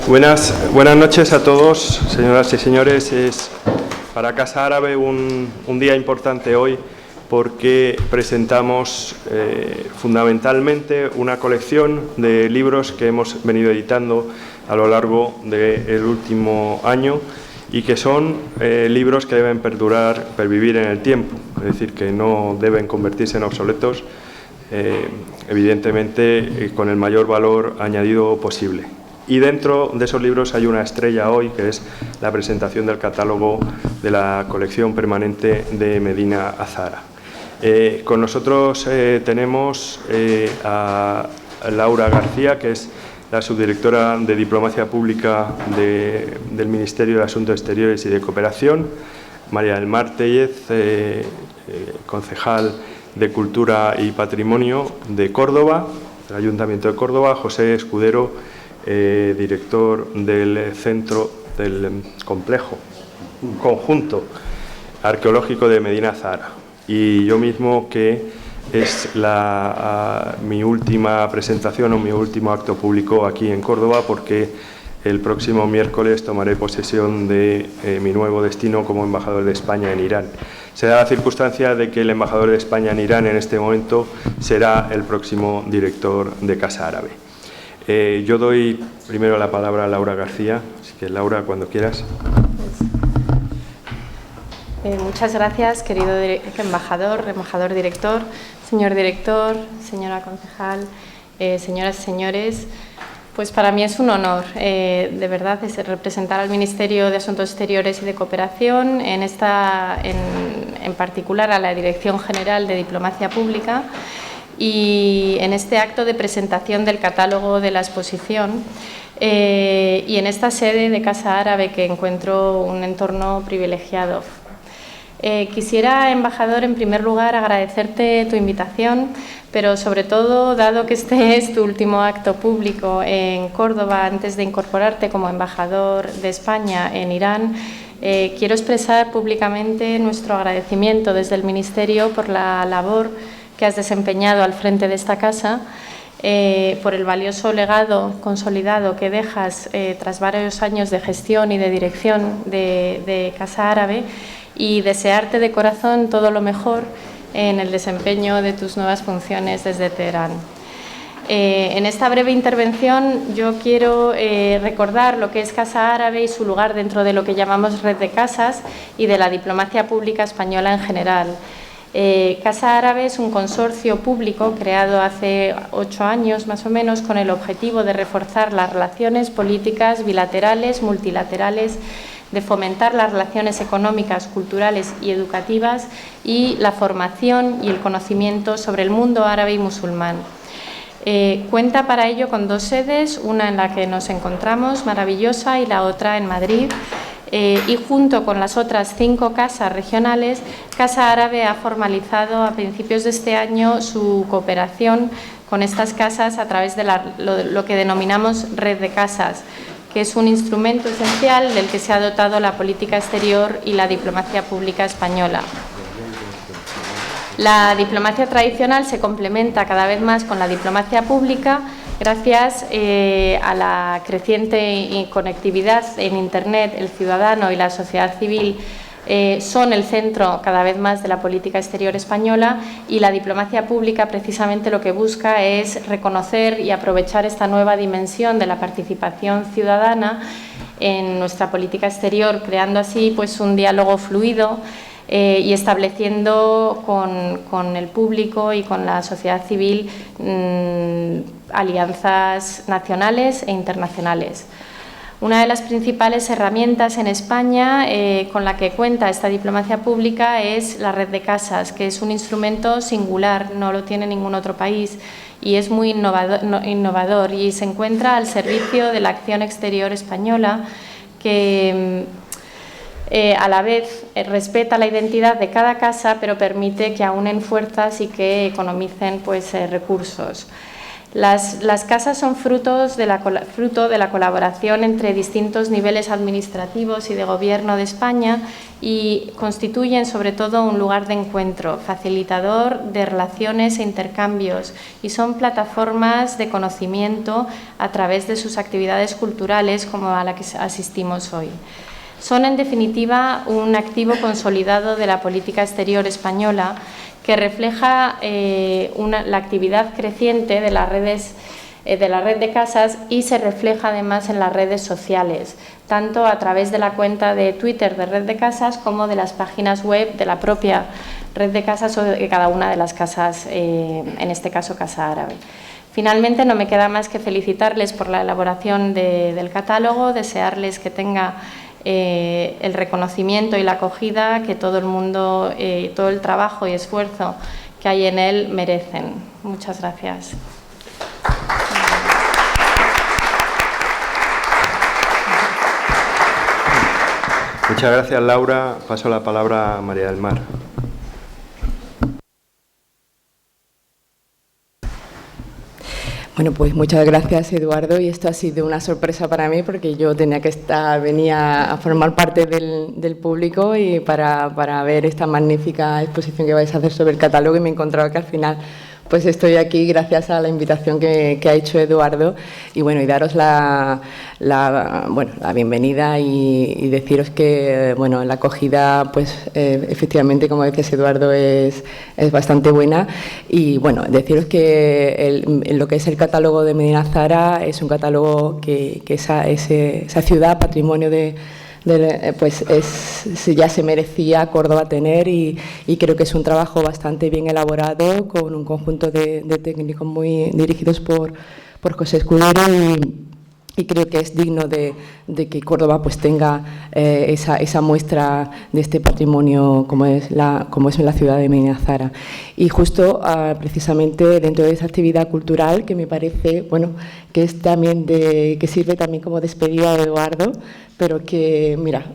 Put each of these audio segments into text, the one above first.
Buenas noches a todos, señoras y señores. Es para Casa Árabe un día importante hoy porque presentamos fundamentalmente una colección de libros que hemos venido editando a lo largo del último año y que son libros que deben pervivir en el tiempo, es decir, que no deben convertirse en obsoletos, evidentemente con el mayor valor añadido posible. Y dentro de esos libros hay una estrella hoy, que es la presentación del catálogo de la colección permanente de Medina Azahara. Con nosotros tenemos a Laura García, que es la subdirectora de Diplomacia Pública del Ministerio de Asuntos Exteriores y de Cooperación, María del Mar Tellez, concejal de Cultura y Patrimonio de Córdoba, del Ayuntamiento de Córdoba, José Escudero, director del centro del conjunto arqueológico de Medina Azahara, y yo mismo, que es mi última presentación o mi último acto público aquí en Córdoba, porque el próximo miércoles tomaré posesión de mi nuevo destino como embajador de España en Irán. Se da la circunstancia de que el embajador de España en Irán en este momento será el próximo director de Casa Árabe. Yo doy primero la palabra a Laura García, así que Laura, cuando quieras. Muchas gracias, querido embajador director, señor director, señora concejal, señoras y señores. Pues para mí es un honor, de verdad, representar al Ministerio de Asuntos Exteriores y de Cooperación, en particular a la Dirección General de Diplomacia Pública, y en este acto de presentación del catálogo de la exposición y en esta sede de Casa Árabe, que encuentro un entorno privilegiado. Quisiera, embajador, en primer lugar agradecerte tu invitación, pero sobre todo, dado que este es tu último acto público en Córdoba antes de incorporarte como embajador de España en Irán, quiero expresar públicamente nuestro agradecimiento desde el Ministerio por la labor que has desempeñado al frente de esta casa, por el valioso legado consolidado que dejas tras varios años de gestión y de dirección de Casa Árabe, y desearte de corazón todo lo mejor en el desempeño de tus nuevas funciones desde Teherán. En esta breve intervención yo quiero recordar lo que es Casa Árabe y su lugar dentro de lo que llamamos red de casas y de la diplomacia pública española en general. Casa Árabe es un consorcio público creado hace 8 años más o menos, con el objetivo de reforzar las relaciones políticas bilaterales, multilaterales, de fomentar las relaciones económicas, culturales y educativas, y la formación y el conocimiento sobre el mundo árabe y musulmán. Cuenta para ello con 2 sedes, una en la que nos encontramos, maravillosa, y la otra en Madrid. Y junto con las otras 5 casas regionales, Casa Árabe ha formalizado a principios de este año su cooperación con estas casas a través de lo que denominamos red de casas, que es un instrumento esencial del que se ha dotado la política exterior y la diplomacia pública española. La diplomacia tradicional se complementa cada vez más con la diplomacia pública gracias a la creciente conectividad en Internet. El ciudadano y la sociedad civil son el centro cada vez más de la política exterior española, y la diplomacia pública precisamente lo que busca es reconocer y aprovechar esta nueva dimensión de la participación ciudadana en nuestra política exterior, creando así pues un diálogo fluido y estableciendo con el público y con la sociedad civil alianzas nacionales e internacionales. Una de las principales herramientas en España con la que cuenta esta diplomacia pública es la red de casas, que es un instrumento singular, no lo tiene ningún otro país, y es muy innovador, y se encuentra al servicio de la acción exterior española, que a la vez respeta la identidad de cada casa, pero permite que aúnen fuerzas y que economicen recursos. Las casas son fruto de la colaboración entre distintos niveles administrativos y de gobierno de España y constituyen sobre todo un lugar de encuentro, facilitador de relaciones e intercambios, y son plataformas de conocimiento a través de sus actividades culturales como a la que asistimos hoy. Son, en definitiva, un activo consolidado de la política exterior española que refleja la actividad creciente de las redes de la red de casas y se refleja además en las redes sociales, tanto a través de la cuenta de Twitter de Red de Casas como de las páginas web de la propia Red de Casas o de cada una de las casas, en este caso Casa Árabe. Finalmente, no me queda más que felicitarles por la elaboración del catálogo, desearles que tenga el reconocimiento y la acogida que todo el mundo, todo el trabajo y esfuerzo que hay en él merecen. Muchas gracias. Muchas gracias, Laura. Paso la palabra a María del Mar. Bueno, pues muchas gracias, Eduardo, y esto ha sido una sorpresa para mí porque yo venía a formar parte del público y para ver esta magnífica exposición que vais a hacer sobre el catálogo, y me he encontrado que al final pues estoy aquí gracias a la invitación que ha hecho Eduardo, y bueno, y daros la bienvenida y deciros que bueno, la acogida pues efectivamente, como decías, Eduardo, es bastante buena, y bueno, deciros que lo que es el catálogo de Medina Azahara es un catálogo que esa ciudad, patrimonio pues ya se merecía Córdoba tener, y creo que es un trabajo bastante bien elaborado con un conjunto de técnicos muy dirigidos por José Escudero, y creo que es digno de que Córdoba pues tenga esa muestra de este patrimonio como es la ciudad de Medina Azahara. Y justo precisamente dentro de esa actividad cultural, que me parece bueno, que es también que sirve también como despedida de Eduardo, pero que mira,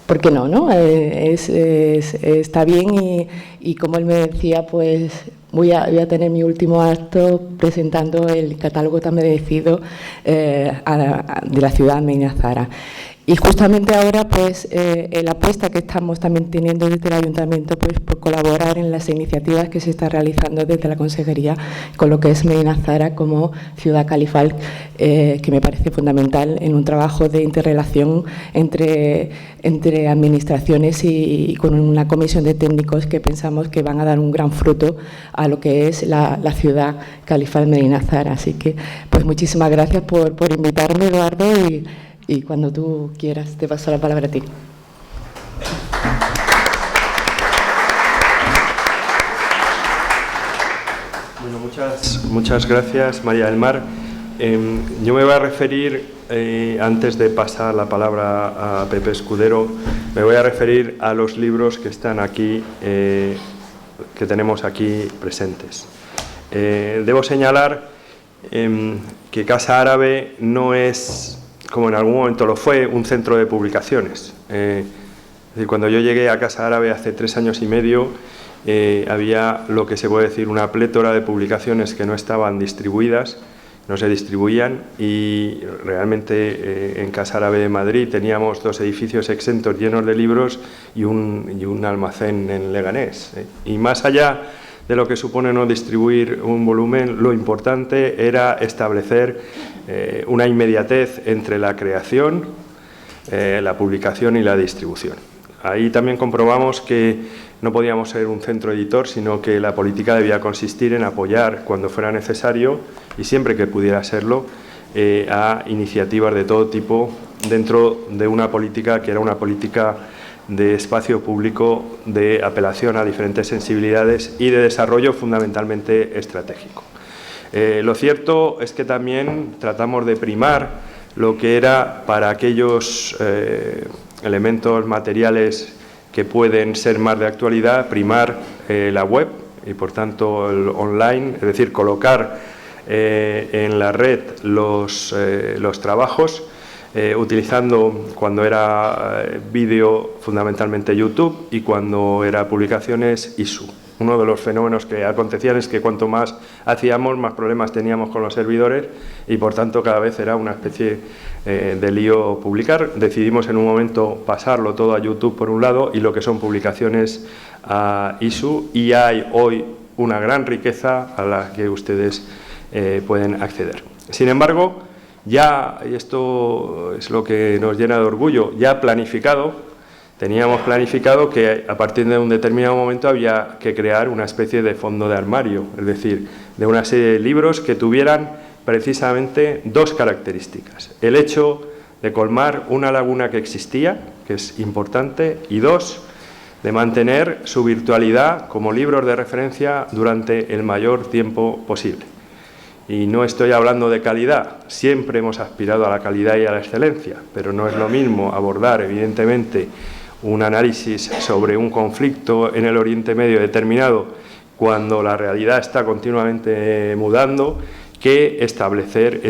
¿por qué no? ¿No? Está bien, y como él me decía, pues voy a tener mi último acto presentando el catálogo tan merecido de la ciudad de Medina Azahara. Y justamente ahora, pues, la apuesta que estamos también teniendo desde el Ayuntamiento, pues, por colaborar en las iniciativas que se están realizando desde la Consejería con lo que es Medina Azahara como ciudad califal, que me parece fundamental en un trabajo de interrelación entre administraciones y con una comisión de técnicos que pensamos que van a dar un gran fruto a lo que es la ciudad califal Medina Azahara. Así que, pues, muchísimas gracias por invitarme, Eduardo, y cuando tú quieras, te paso la palabra a ti. Bueno, muchas gracias, María del Mar. Yo me voy a referir, antes de pasar la palabra a Pepe Escudero, me voy a referir a los libros que están aquí, que tenemos aquí presentes. Debo señalar que Casa Árabe no es, como en algún momento lo fue, un centro de publicaciones. Es decir, cuando yo llegué a Casa Árabe hace 3 años y medio, había lo que se puede decir una plétora de publicaciones que no estaban distribuidas, no se distribuían, y realmente en Casa Árabe de Madrid teníamos 2 edificios exentos llenos de libros y un almacén en Leganés. Y más allá de lo que supone no distribuir un volumen, lo importante era establecer una inmediatez entre la creación, la publicación y la distribución. Ahí también comprobamos que no podíamos ser un centro editor, sino que la política debía consistir en apoyar cuando fuera necesario, y siempre que pudiera serlo, a iniciativas de todo tipo dentro de una política que era una política de espacio público, de apelación a diferentes sensibilidades y de desarrollo fundamentalmente estratégico. Lo cierto es que también tratamos de primar lo que era para aquellos elementos materiales que pueden ser más de actualidad, primar la web y por tanto el online, es decir, colocar en la red los trabajos, utilizando cuando era vídeo fundamentalmente YouTube y cuando era publicaciones ISU. uno de los fenómenos que acontecían es que cuanto más hacíamos, más problemas teníamos con los servidores y por tanto cada vez era una especie de lío publicar. Decidimos en un momento pasarlo todo a YouTube por un lado y lo que son publicaciones a ISU, y hay hoy una gran riqueza a la que ustedes pueden acceder. Sin embargo, ya, y esto es lo que nos llena de orgullo, ya teníamos planificado que a partir de un determinado momento había que crear una especie de fondo de armario, es decir, de una serie de libros que tuvieran precisamente dos características: el hecho de colmar una laguna que existía, que es importante, y dos, de mantener su virtualidad como libros de referencia durante el mayor tiempo posible. Y no estoy hablando de calidad, siempre hemos aspirado a la calidad y a la excelencia, pero no es lo mismo abordar, evidentemente, un análisis sobre un conflicto en el Oriente Medio determinado cuando la realidad está continuamente mudando, que establecer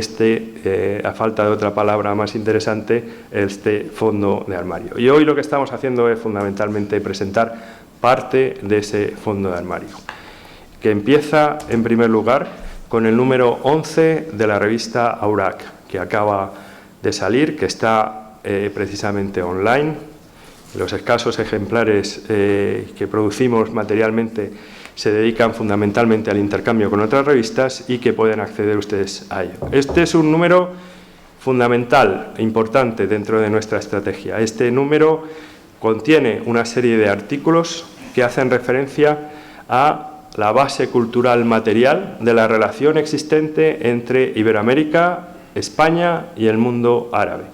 a falta de otra palabra más interesante, este fondo de armario. Y hoy lo que estamos haciendo es fundamentalmente presentar parte de ese fondo de armario, que empieza en primer lugar con el número 11 de la revista Aurac, que acaba de salir, que está precisamente online. Los escasos ejemplares que producimos materialmente se dedican fundamentalmente al intercambio con otras revistas y que pueden acceder ustedes a ello. Este es un número fundamental e importante dentro de nuestra estrategia. Este número contiene una serie de artículos que hacen referencia a la base cultural material de la relación existente entre Iberoamérica, España y el mundo árabe,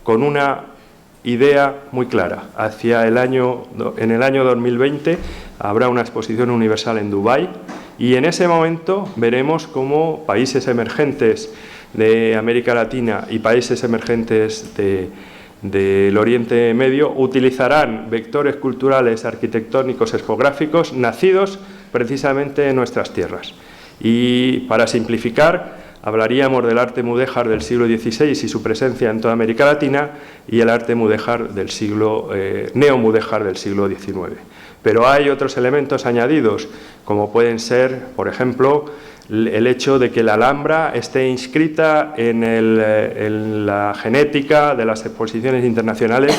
con una idea muy clara. En el año 2020 habrá una exposición universal en Dubái y en ese momento veremos cómo países emergentes de América Latina y países emergentes del Oriente Medio utilizarán vectores culturales, arquitectónicos, escográficos nacidos precisamente en nuestras tierras. Y para simplificar, hablaríamos del arte mudéjar del siglo XVI y su presencia en toda América Latina y el arte mudéjar del neomudéjar del siglo XIX. Pero hay otros elementos añadidos, como pueden ser, por ejemplo, el hecho de que la Alhambra esté inscrita en la genética de las exposiciones internacionales,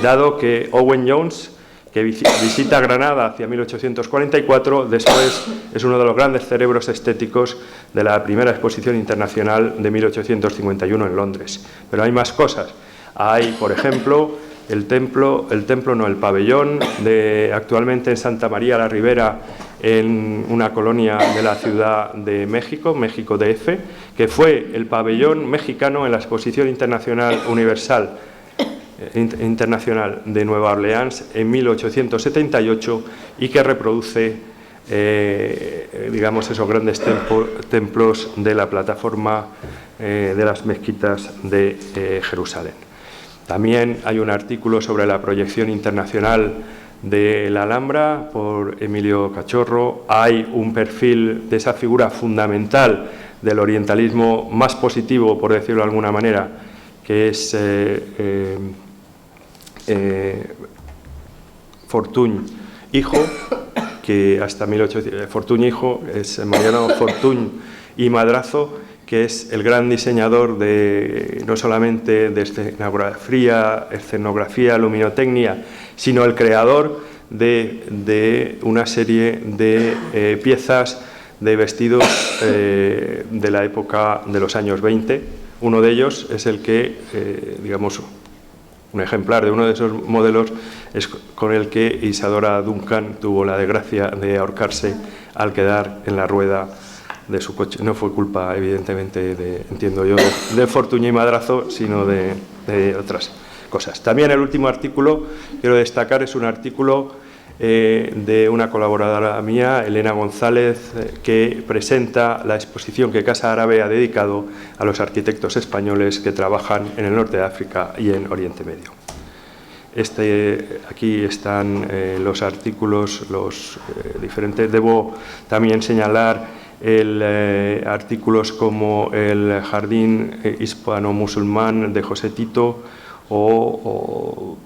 dado que Owen Jones, que visita Granada hacia 1844, después es uno de los grandes cerebros estéticos de la primera exposición internacional de 1851 en Londres. Pero hay más cosas. Hay, por ejemplo, el pabellón actualmente en Santa María la Ribera, en una colonia de la Ciudad de México, México DF, que fue el pabellón mexicano en la Exposición Internacional Universal Internacional de Nueva Orleans en 1878 y que reproduce, digamos, esos grandes templos de la plataforma de las mezquitas de Jerusalén. También hay un artículo sobre la proyección internacional de la Alhambra por Emilio Cachorro. Hay un perfil de esa figura fundamental del orientalismo más positivo, por decirlo de alguna manera, que es Fortuny hijo, que hasta 1800, Fortuny hijo es Mariano Fortuny y Madrazo, que es el gran diseñador no solamente de escenografía, luminotecnia, sino el creador de una serie de piezas de vestidos de la época de los años 20. Uno de ellos es el que, digamos, un ejemplar de uno de esos modelos es con el que Isadora Duncan tuvo la desgracia de ahorcarse al quedar en la rueda de su coche. No fue culpa, evidentemente, entiendo yo, de Fortuny y Madrazo, sino de otras cosas. También el último artículo, quiero destacar, es un artículo de una colaboradora mía, Elena González, que presenta la exposición que Casa Árabe ha dedicado a los arquitectos españoles que trabajan en el norte de África y en Oriente Medio. Aquí están los artículos, los diferentes. Debo también señalar artículos como el Jardín Hispano-Musulmán de José Tito o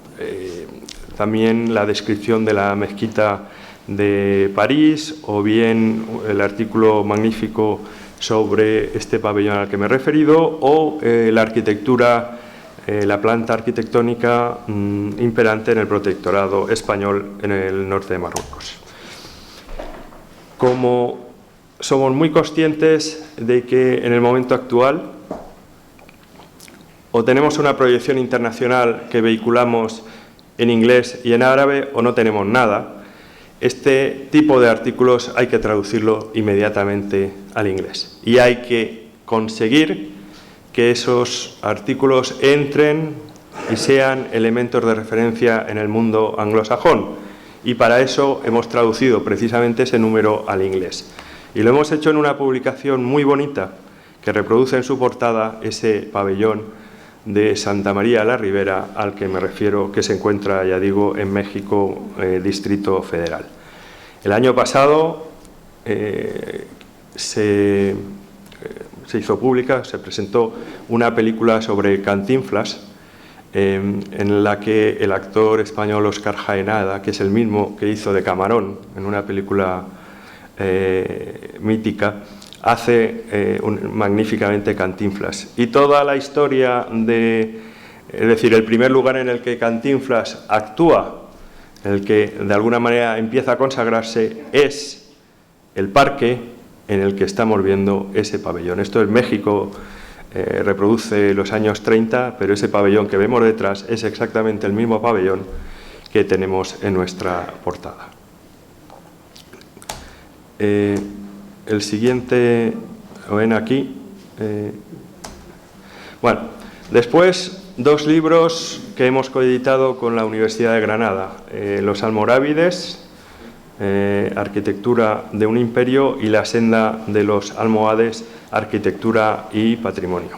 también la descripción de la mezquita de París, o bien el artículo magnífico sobre este pabellón al que me he referido, o la arquitectura, la planta arquitectónica imperante en el protectorado español en el norte de Marruecos. Como somos muy conscientes de que en el momento actual o tenemos una proyección internacional que vehiculamos en inglés y en árabe, o no tenemos nada, este tipo de artículos hay que traducirlo inmediatamente al inglés. Y hay que conseguir que esos artículos entren y sean elementos de referencia en el mundo anglosajón. Y para eso hemos traducido precisamente ese número al inglés. Y lo hemos hecho en una publicación muy bonita que reproduce en su portada ese pabellón de Santa María de la Ribera al que me refiero, que se encuentra, ya digo, en México, Distrito Federal. El año pasado se hizo pública, se presentó una película sobre Cantinflas, en la que el actor español Óscar Jaenada, que es el mismo que hizo de Camarón en una película mítica, hace magníficamente Cantinflas. Y toda la historia es decir, el primer lugar en el que Cantinflas actúa, en el que de alguna manera empieza a consagrarse, es el parque en el que estamos viendo ese pabellón. Esto es México, reproduce los años 30, pero ese pabellón que vemos detrás es exactamente el mismo pabellón que tenemos en nuestra portada. El siguiente, lo ven aquí. Bueno, después 2 libros que hemos coeditado con la Universidad de Granada, Los Almorávides, Arquitectura de un Imperio, y La Senda de los Almohades, Arquitectura y Patrimonio.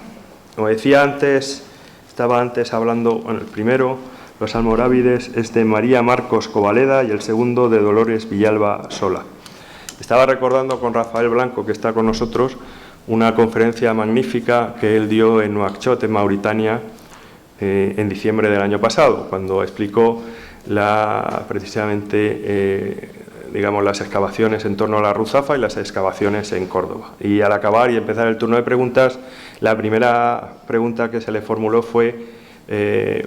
Como decía antes, estaba antes hablando, bueno, el primero, Los Almorávides, es de María Marcos Covaleda, y el segundo de Dolores Villalba Sola. Estaba recordando con Rafael Blanco, que está con nosotros, una conferencia magnífica que él dio en Nuakchot, en Mauritania, en diciembre del año pasado, cuando explicó precisamente digamos, las excavaciones en torno a la Ruzafa y las excavaciones en Córdoba. Y al acabar y empezar el turno de preguntas, la primera pregunta que se le formuló fue: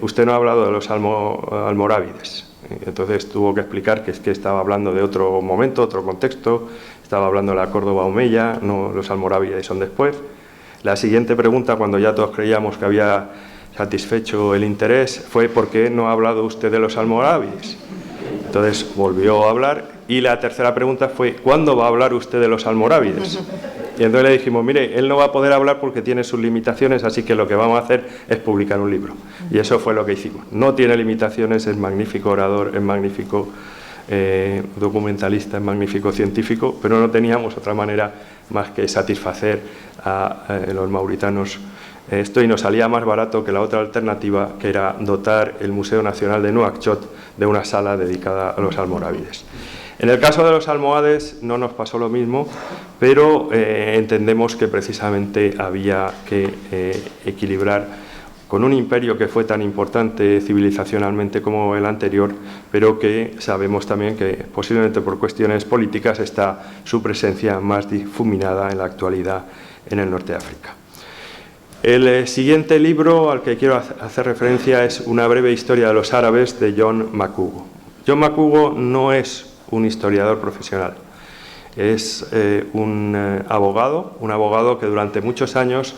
usted no ha hablado de los almorávides. Entonces tuvo que explicar que es que estaba hablando de otro momento, otro contexto, estaba hablando de la Córdoba Omeya, no, los almorávides son después. La siguiente pregunta, cuando ya todos creíamos que había satisfecho el interés, fue: ¿por qué no ha hablado usted de los almorávides? Entonces volvió a hablar, y la tercera pregunta fue: ¿cuándo va a hablar usted de los almorávides? Y entonces le dijimos: mire, él no va a poder hablar porque tiene sus limitaciones, así que lo que vamos a hacer es publicar un libro. Y eso fue lo que hicimos. No tiene limitaciones, es magnífico orador, es magnífico documentalista, es magnífico científico, pero no teníamos otra manera más que satisfacer a los mauritanos. Esto, y nos salía más barato que la otra alternativa, que era dotar el Museo Nacional de Nuakchot de una sala dedicada a los almorávides. En el caso de los almohades no nos pasó lo mismo, pero entendemos que precisamente había que equilibrar con un imperio que fue tan importante civilizacionalmente como el anterior, pero que sabemos también que posiblemente por cuestiones políticas está su presencia más difuminada en la actualidad en el norte de África. El siguiente libro al que quiero hacer referencia es Una breve historia de los árabes, de John McHugh. John McHugh no es un historiador profesional, es un abogado que durante muchos años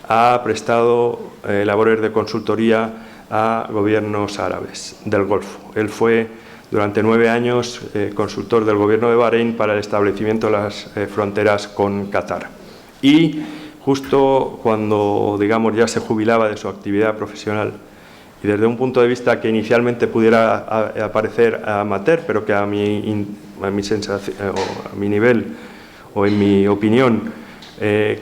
ha prestado labores de consultoría a gobiernos árabes del Golfo. Él fue durante 9 años consultor del gobierno de Bahrein para el establecimiento de las fronteras con Qatar. Y justo cuando, digamos, ya se jubilaba de su actividad profesional, y desde un punto de vista que inicialmente pudiera parecer amateur, pero que a mi nivel o en mi opinión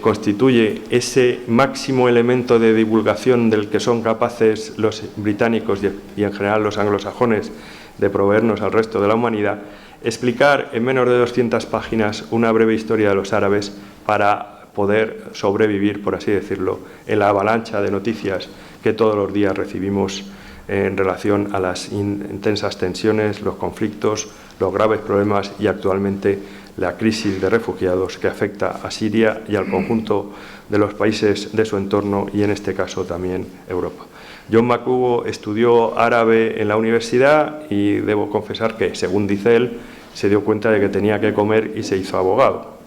constituye ese máximo elemento de divulgación del que son capaces los británicos y en general los anglosajones de proveernos al resto de la humanidad, explicar en menos de 200 páginas una breve historia de los árabes para poder sobrevivir, por así decirlo, en la avalancha de noticias que todos los días recibimos en relación a las intensas tensiones, los conflictos, los graves problemas y actualmente la crisis de refugiados que afecta a Siria y al conjunto de los países de su entorno y en este caso también Europa. John McHugh estudió árabe en la universidad y debo confesar que, según dice él, se dio cuenta de que tenía que comer y se hizo abogado.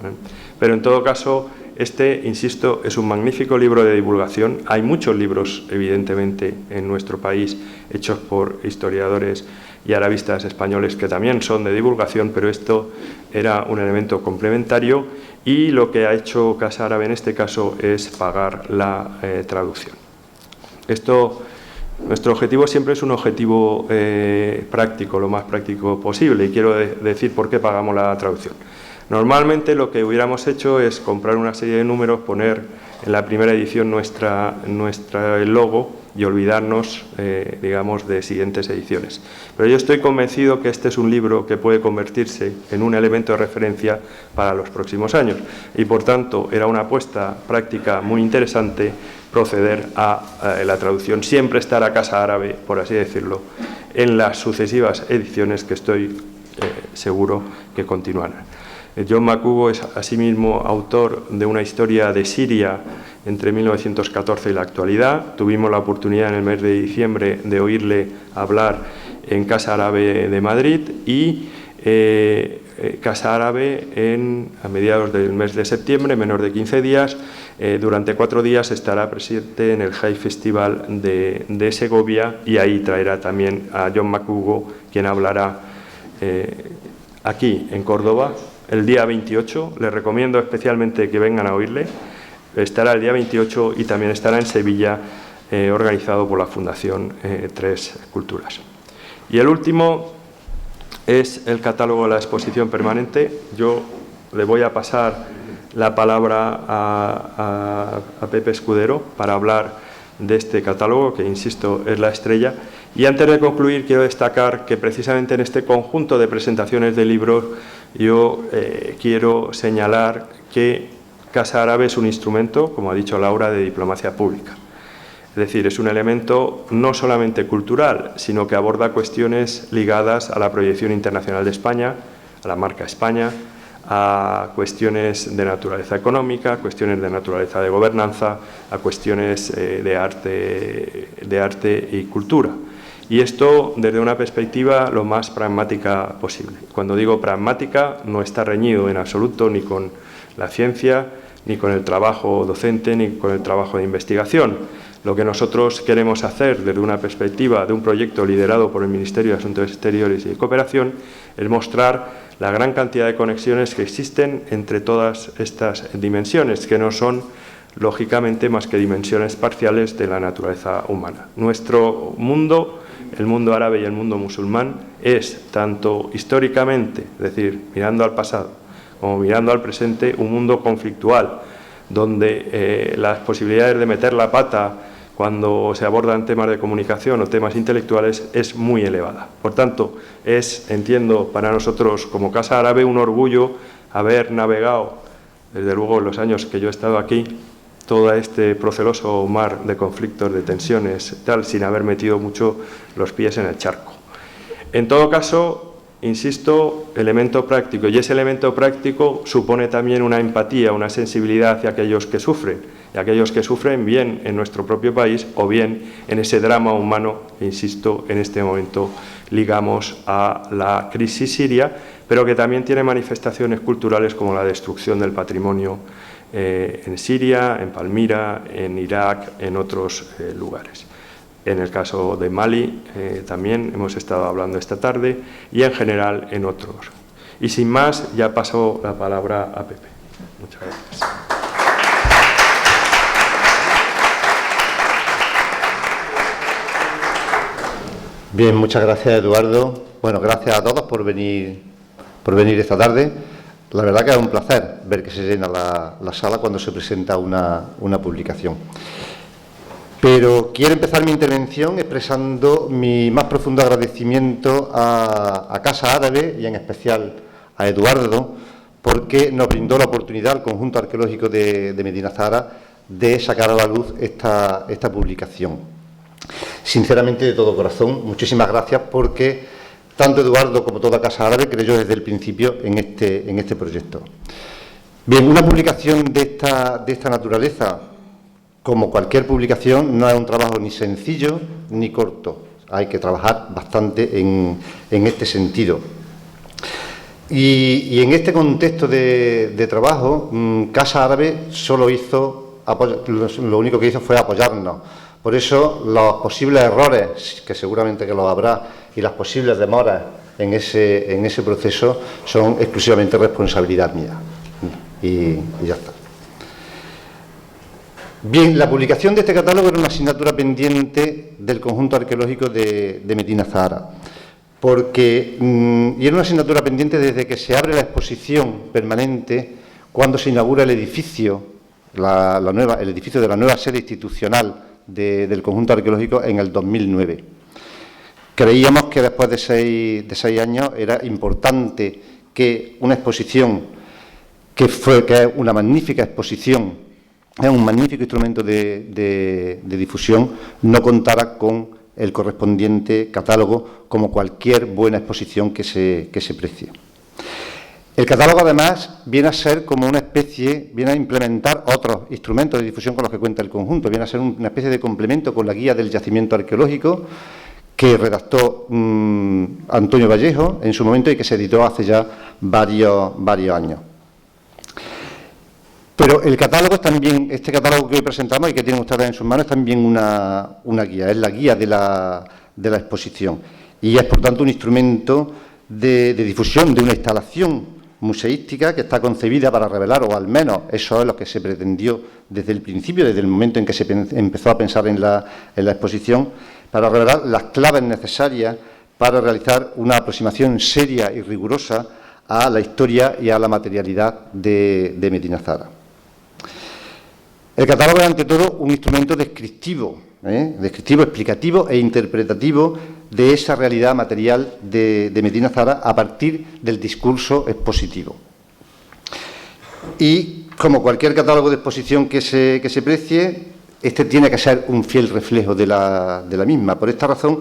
Pero en todo caso, este, insisto, es un magnífico libro de divulgación. Hay muchos libros, evidentemente, en nuestro país hechos por historiadores y arabistas españoles que también son de divulgación, pero esto era un elemento complementario y lo que ha hecho Casa Árabe en este caso es pagar la traducción. Nuestro objetivo siempre es un objetivo práctico, lo más práctico posible, y quiero decir por qué pagamos la traducción. Normalmente lo que hubiéramos hecho es comprar una serie de números, poner en la primera edición nuestra logo y olvidarnos, digamos, de siguientes ediciones. Pero yo estoy convencido que este es un libro que puede convertirse en un elemento de referencia para los próximos años y, por tanto, era una apuesta práctica muy interesante proceder a la traducción. Siempre estará Casa Árabe, por así decirlo, en las sucesivas ediciones que estoy seguro que continuarán. John McHugh es asimismo autor de una historia de Siria entre 1914 y la actualidad. Tuvimos la oportunidad en el mes de diciembre de oírle hablar en Casa Árabe de Madrid y Casa Árabe a mediados del mes de septiembre, menos de 15 días, durante 4 días estará presente en el High Festival de Segovia y ahí traerá también a John McHugh, quien hablará aquí en Córdoba el día 28. Les recomiendo especialmente que vengan a oírle. Estará el día 28 y también estará en Sevilla, organizado por la Fundación Tres Culturas. Y el último es el catálogo de la exposición permanente. Yo le voy a pasar la palabra a Pepe Escudero para hablar de este catálogo, que insisto es la estrella. Y antes de concluir quiero destacar que precisamente en este conjunto de presentaciones de libros yo quiero señalar que Casa Árabe es un instrumento, como ha dicho Laura, de diplomacia pública. Es decir, es un elemento no solamente cultural, sino que aborda cuestiones ligadas a la proyección internacional de España, a la marca España, a cuestiones de naturaleza económica, a cuestiones de naturaleza de gobernanza, a cuestiones de arte y cultura. Y esto desde una perspectiva lo más pragmática posible. Cuando digo pragmática, no está reñido en absoluto ni con la ciencia, ni con el trabajo docente, ni con el trabajo de investigación. Lo que nosotros queremos hacer desde una perspectiva de un proyecto liderado por el Ministerio de Asuntos Exteriores y de Cooperación es mostrar la gran cantidad de conexiones que existen entre todas estas dimensiones, que no son, lógicamente, más que dimensiones parciales de la naturaleza humana. Nuestro mundo, el mundo árabe y el mundo musulmán, es tanto históricamente, es decir, mirando al pasado, como mirando al presente, un mundo conflictual, donde las posibilidades de meter la pata cuando se abordan temas de comunicación o temas intelectuales es muy elevada. Por tanto, entiendo, para nosotros como Casa Árabe un orgullo haber navegado, desde luego en los años que yo he estado aquí, todo este proceloso mar de conflictos, de tensiones, tal, sin haber metido mucho los pies en el charco. En todo caso, insisto, elemento práctico, y ese elemento práctico supone también una empatía, una sensibilidad hacia aquellos que sufren, y aquellos que sufren bien en nuestro propio país o bien en ese drama humano que, insisto, en este momento ligamos a la crisis siria, pero que también tiene manifestaciones culturales como la destrucción del patrimonio en Siria, en Palmira, en Irak, en otros lugares. En el caso de Mali también hemos estado hablando esta tarde y en general en otros. Y sin más, ya paso la palabra a Pepe. Muchas gracias. Bien, muchas gracias, Eduardo. Bueno, gracias a todos por venir esta tarde. La verdad que es un placer ver que se llena la sala cuando se presenta una publicación. Pero quiero empezar mi intervención expresando mi más profundo agradecimiento a Casa Árabe y en especial a Eduardo, porque nos brindó la oportunidad al conjunto arqueológico de Medina Azahara de sacar a la luz esta publicación. Sinceramente, de todo corazón, muchísimas gracias, porque tanto Eduardo como toda Casa Árabe creyó desde el principio en este proyecto. Bien, una publicación de esta naturaleza, como cualquier publicación, no es un trabajo ni sencillo ni corto. Hay que trabajar bastante en este sentido. Y en este contexto de trabajo, Casa Árabe lo único que hizo fue apoyarnos. Por eso, los posibles errores, que seguramente que los habrá, y las posibles demoras en ese proceso son exclusivamente responsabilidad mía. Y ya está. Bien, la publicación de este catálogo era una asignatura pendiente del conjunto arqueológico de Medina Azahara, y era una asignatura pendiente desde que se abre la exposición permanente, cuando se inaugura el edificio, el edificio de la nueva sede institucional del conjunto arqueológico en el 2009. Creíamos que después de seis años era importante que una exposición, que es una magnífica exposición, es un magnífico instrumento de difusión, no contara con el correspondiente catálogo, como cualquier buena exposición que se precie. El catálogo, además, viene a ser como viene a implementar otros instrumentos de difusión con los que cuenta el conjunto, viene a ser una especie de complemento con la guía del yacimiento arqueológico que redactó Antonio Vallejo en su momento y que se editó hace ya varios años. Pero el catálogo es también, este catálogo que hoy presentamos y que tienen ustedes en sus manos, es también una guía, es la guía de la exposición. Y es, por tanto, un instrumento de difusión de una instalación museística que está concebida para revelar, o al menos eso es lo que se pretendió desde el principio, desde el momento en que se empezó a pensar en la exposición, para revelar las claves necesarias para realizar una aproximación seria y rigurosa a la historia y a la materialidad de Medina Azahara. El catálogo es, ante todo, un instrumento descriptivo, explicativo e interpretativo de esa realidad material de Medina Azahara a partir del discurso expositivo. Y, como cualquier catálogo de exposición que se precie, este tiene que ser un fiel reflejo de la misma. Por esta razón,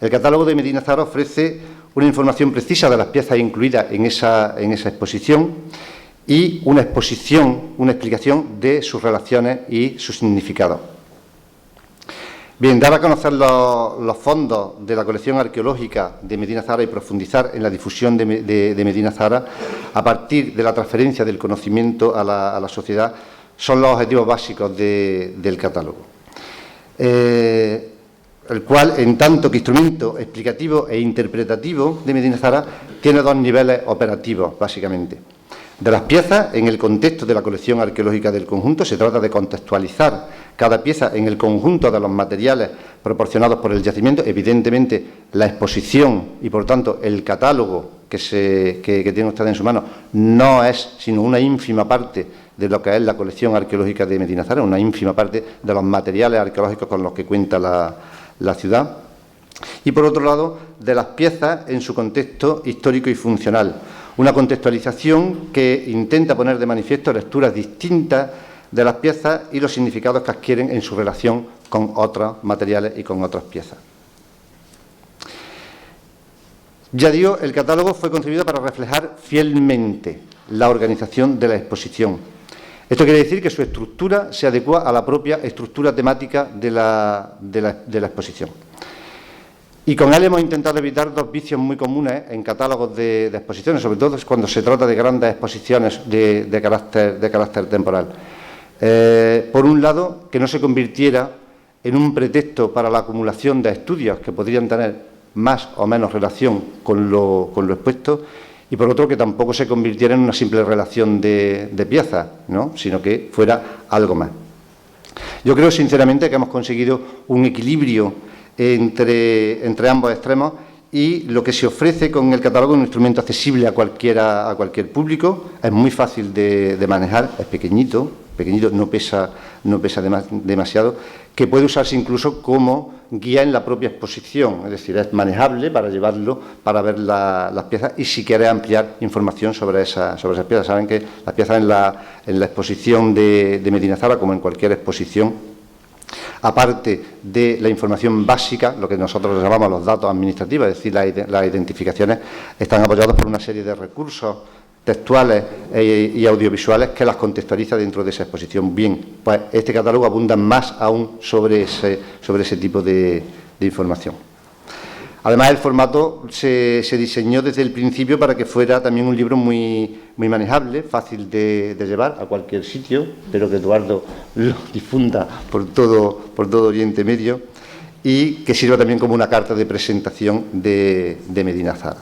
el catálogo de Medina Azahara ofrece una información precisa de las piezas incluidas en esa exposición y una explicación de sus relaciones y su significado. Bien, dar a conocer los fondos de la colección arqueológica de Medina Azahara y profundizar en la difusión de Medina Azahara a partir de la transferencia del conocimiento a la sociedad son los objetivos básicos del catálogo. El cual, en tanto que instrumento explicativo e interpretativo de Medina Azahara, tiene dos niveles operativos, básicamente. De las piezas, en el contexto de la colección arqueológica del conjunto, se trata de contextualizar cada pieza en el conjunto de los materiales proporcionados por el yacimiento. Evidentemente, la exposición y, por tanto, el catálogo que tienen ustedes en su mano no es sino una ínfima parte de lo que es la colección arqueológica de Medina Azahara, una ínfima parte de los materiales arqueológicos con los que cuenta la ciudad. Y, por otro lado, de las piezas en su contexto histórico y funcional. Una contextualización que intenta poner de manifiesto lecturas distintas de las piezas y los significados que adquieren en su relación con otros materiales y con otras piezas. Ya digo, el catálogo fue concebido para reflejar fielmente la organización de la exposición. Esto quiere decir que su estructura se adecua a la propia estructura temática de la exposición. Y con él hemos intentado evitar dos vicios muy comunes en catálogos de exposiciones, sobre todo cuando se trata de grandes exposiciones de carácter temporal. Por un lado, que no se convirtiera en un pretexto para la acumulación de estudios que podrían tener más o menos relación con lo expuesto, y por otro, que tampoco se convirtiera en una simple relación de piezas, ¿no?, sino que fuera algo más. Yo creo sinceramente que hemos conseguido un equilibrio entre ambos extremos, y lo que se ofrece con el catálogo es un instrumento accesible a cualquier público, es muy fácil de manejar, es pequeñito, no pesa demasiado, que puede usarse incluso como guía en la propia exposición, es decir, es manejable para llevarlo, para ver las piezas, y si quiere ampliar información sobre esas piezas. Saben que las piezas en la exposición de Medina Azahara, como en cualquier exposición, aparte de la información básica, lo que nosotros llamamos los datos administrativos, es decir, las identificaciones, están apoyados por una serie de recursos textuales y audiovisuales que las contextualiza dentro de esa exposición. Bien, pues este catálogo abunda más aún sobre ese tipo de información. Además, el formato se diseñó desde el principio para que fuera también un libro muy manejable, fácil de llevar a cualquier sitio. Espero que Eduardo lo difunda por todo Oriente Medio y que sirva también como una carta de presentación de Medina Azahara.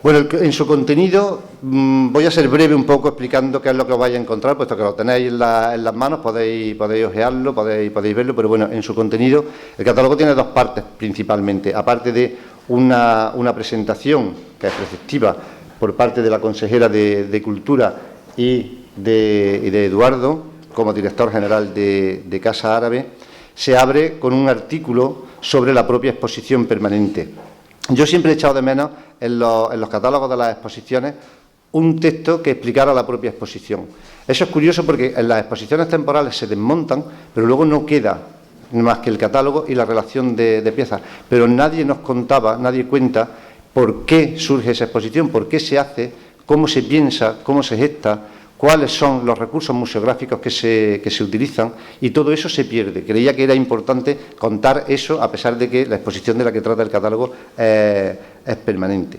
Bueno, en su contenido voy a ser breve un poco explicando qué es lo que os vais a encontrar, puesto que lo tenéis en las manos, podéis ojearlo, podéis verlo, pero bueno, en su contenido el catálogo tiene dos partes principalmente, aparte de una presentación que es preceptiva por parte de la consejera de Cultura y de Eduardo, como director general de Casa Árabe, se abre con un artículo sobre la propia exposición permanente. Yo siempre he echado de menos en los catálogos de las exposiciones un texto que explicara la propia exposición. Eso es curioso porque en las exposiciones temporales se desmontan, pero luego no queda más que el catálogo y la relación de piezas. Pero nadie nos contaba, nadie cuenta por qué surge esa exposición, por qué se hace, cómo se piensa, cómo se gesta, cuáles son los recursos museográficos que se utilizan, y todo eso se pierde. Creía que era importante contar eso, a pesar de que la exposición de la que trata el catálogo es permanente.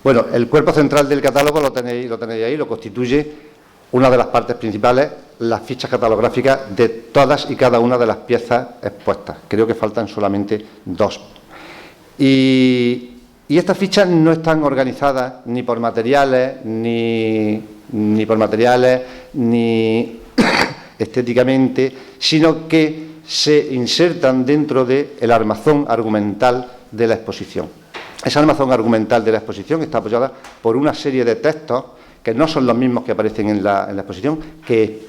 Bueno, el cuerpo central del catálogo lo tenéis ahí, lo constituye una de las partes principales, las fichas catalográficas de todas y cada una de las piezas expuestas. Creo que faltan solamente dos. Y estas fichas no están organizadas ni por materiales, ni estéticamente, sino que se insertan dentro del armazón argumental de la exposición. Ese armazón argumental de la exposición está apoyada por una serie de textos que no son los mismos que aparecen en la exposición, que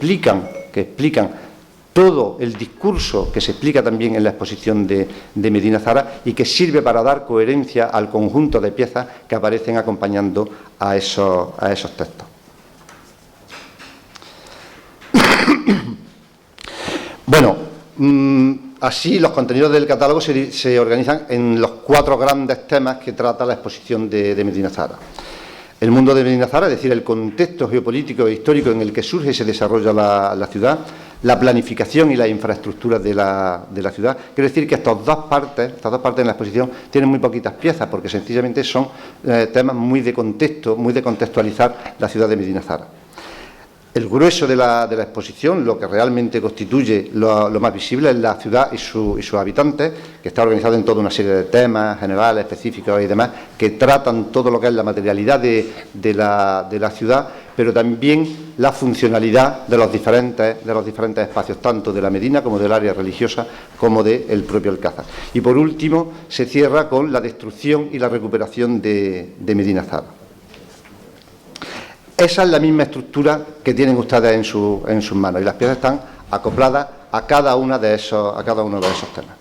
explican todo el discurso que se explica también en la exposición de Medina Azahara y que sirve para dar coherencia al conjunto de piezas que aparecen acompañando a esos textos. Bueno, así los contenidos del catálogo se organizan en los 4 grandes temas que trata la exposición de Medina Azahara. El mundo de Medina Azahara, es decir, el contexto geopolítico e histórico en el que surge y se desarrolla la ciudad, la planificación y las infraestructuras de la ciudad. Quiero decir que estas dos partes en la exposición tienen muy poquitas piezas, porque sencillamente son temas muy de contexto, muy de contextualizar la ciudad de Medina Azahara. El grueso de la exposición, lo que realmente constituye lo más visible, es la ciudad y sus habitantes, que está organizado en toda una serie de temas generales, específicos y demás, que tratan todo lo que es la materialidad de la ciudad, pero también la funcionalidad de los diferentes espacios, tanto de la Medina como del área religiosa, como del propio Alcázar. Y por último, se cierra con la destrucción y la recuperación de Medina Azahara. Esa es la misma estructura que tienen ustedes en sus manos, y las piezas están acopladas a cada uno de esos temas.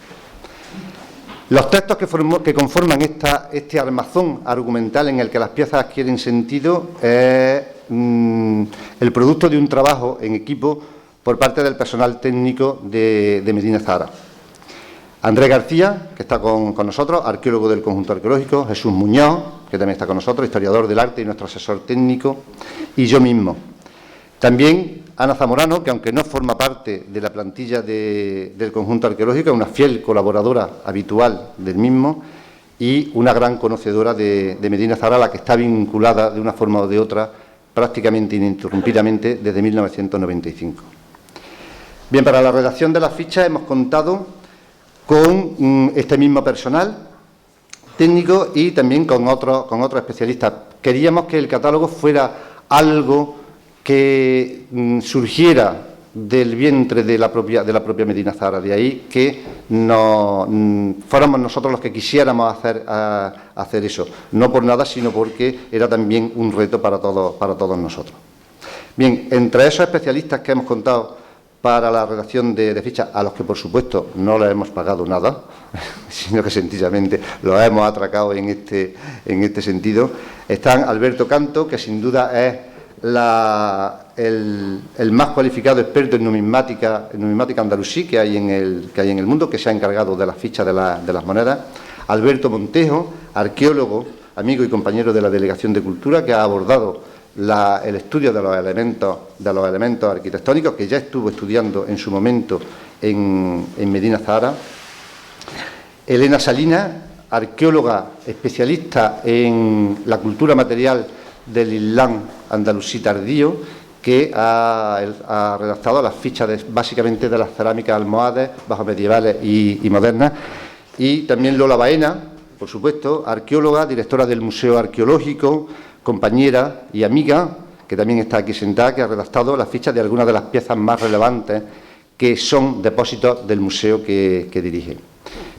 Los textos que conforman este armazón argumental en el que las piezas adquieren sentido es el producto de un trabajo en equipo por parte del personal técnico de Medina Azahara. Andrés García, que está con nosotros, arqueólogo del conjunto arqueológico, Jesús Muñoz, que también está con nosotros, historiador del arte y nuestro asesor técnico, y yo mismo. También Ana Zamorano, que aunque no forma parte de la plantilla del conjunto arqueológico, es una fiel colaboradora habitual del mismo y una gran conocedora de Medina Azahara, a la que está vinculada de una forma o de otra prácticamente ininterrumpidamente desde 1995. Bien, para la redacción de las fichas hemos contado con este mismo personal técnico y también con otros especialistas. Queríamos que el catálogo fuera algo que surgiera del vientre de la propia Medina Azahara, de ahí que fuéramos nosotros los que quisiéramos hacer eso, no por nada, sino porque era también un reto para todos nosotros. Bien, entre esos especialistas que hemos contado para la redacción de fichas, a los que por supuesto no les hemos pagado nada, sino que sencillamente los hemos atracado en este sentido, están Alberto Canto, que sin duda es el más cualificado experto en numismática andalusí que hay en el mundo, que se ha encargado de las fichas de las monedas. Alberto Montejo, arqueólogo, amigo y compañero de la Delegación de Cultura, que ha abordado el estudio de los elementos arquitectónicos, que ya estuvo estudiando en su momento en Medina Azahara. Elena Salinas, arqueóloga especialista en la cultura material del Islam andalusí tardío, que ha redactado las fichas básicamente de las cerámicas almohades, bajomedievales y modernas. Y también Lola Baena, por supuesto, arqueóloga, directora del Museo Arqueológico, compañera y amiga, que también está aquí sentada, que ha redactado las fichas de algunas de las piezas más relevantes que son depósitos del museo que dirige.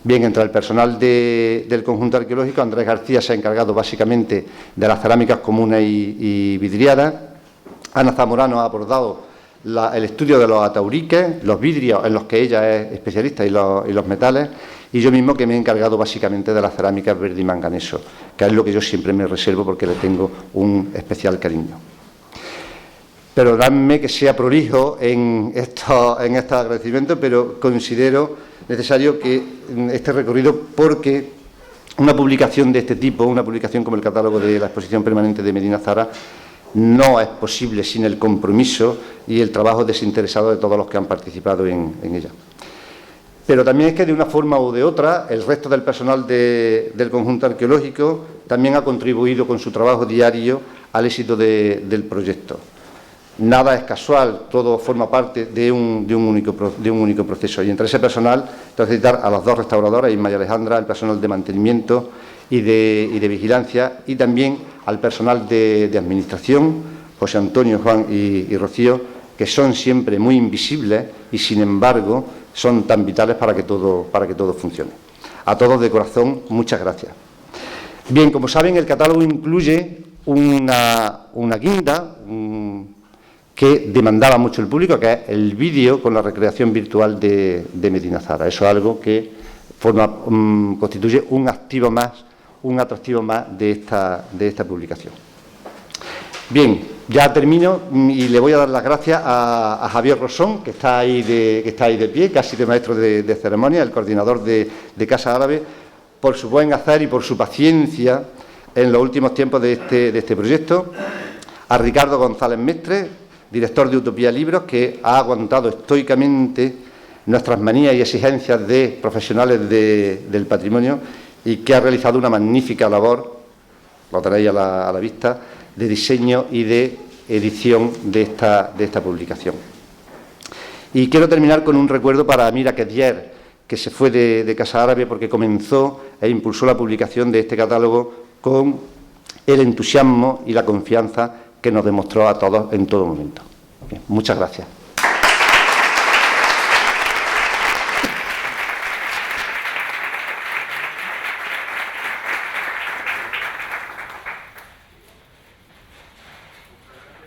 Bien, entre el personal del conjunto arqueológico, Andrés García se ha encargado básicamente de las cerámicas comunes y vidriadas. Ana Zamorano ha abordado el estudio de los atauriques, los vidrios en los que ella es especialista y los metales, y yo mismo, que me he encargado básicamente de las cerámicas verde y manganeso, que es lo que yo siempre me reservo porque le tengo un especial cariño. Perdonadme que sea prolijo en estos agradecimientos, pero considero necesario que este recorrido, porque una publicación de este tipo, una publicación como el catálogo de la exposición permanente de Medina Azahara, no es posible sin el compromiso y el trabajo desinteresado de todos los que han participado en ella. Pero también es que, de una forma u de otra, el resto del personal del conjunto arqueológico también ha contribuido con su trabajo diario al éxito del proyecto. Nada es casual, todo forma parte de un único proceso. Y entre ese personal, tengo que citar a las dos restauradoras, Isma y Alejandra, el personal de mantenimiento y de vigilancia, y también al personal de administración, José Antonio, Juan y Rocío, que son siempre muy invisibles y, sin embargo, son tan vitales para que todo funcione. A todos, de corazón, muchas gracias. Bien, como saben, el catálogo incluye una guinda que demandaba mucho el público, que es el vídeo con la recreación virtual de Medina Azahara. Eso es algo que constituye un atractivo más de esta publicación. Bien, ya termino y le voy a dar las gracias a Javier Rosón, que está ahí de pie, casi de maestro de ceremonia, el coordinador de Casa Árabe, por su buen hacer y por su paciencia en los últimos tiempos de este proyecto. A Ricardo González Mestre, director de Utopía Libros, que ha aguantado estoicamente nuestras manías y exigencias de profesionales del patrimonio, y que ha realizado una magnífica labor, lo tenéis a la vista, de diseño y de edición de esta publicación. Y quiero terminar con un recuerdo para Amira Kedier, que se fue de Casa Árabe porque comenzó e impulsó la publicación de este catálogo con el entusiasmo y la confianza que nos demostró a todos en todo momento. Bien, muchas gracias.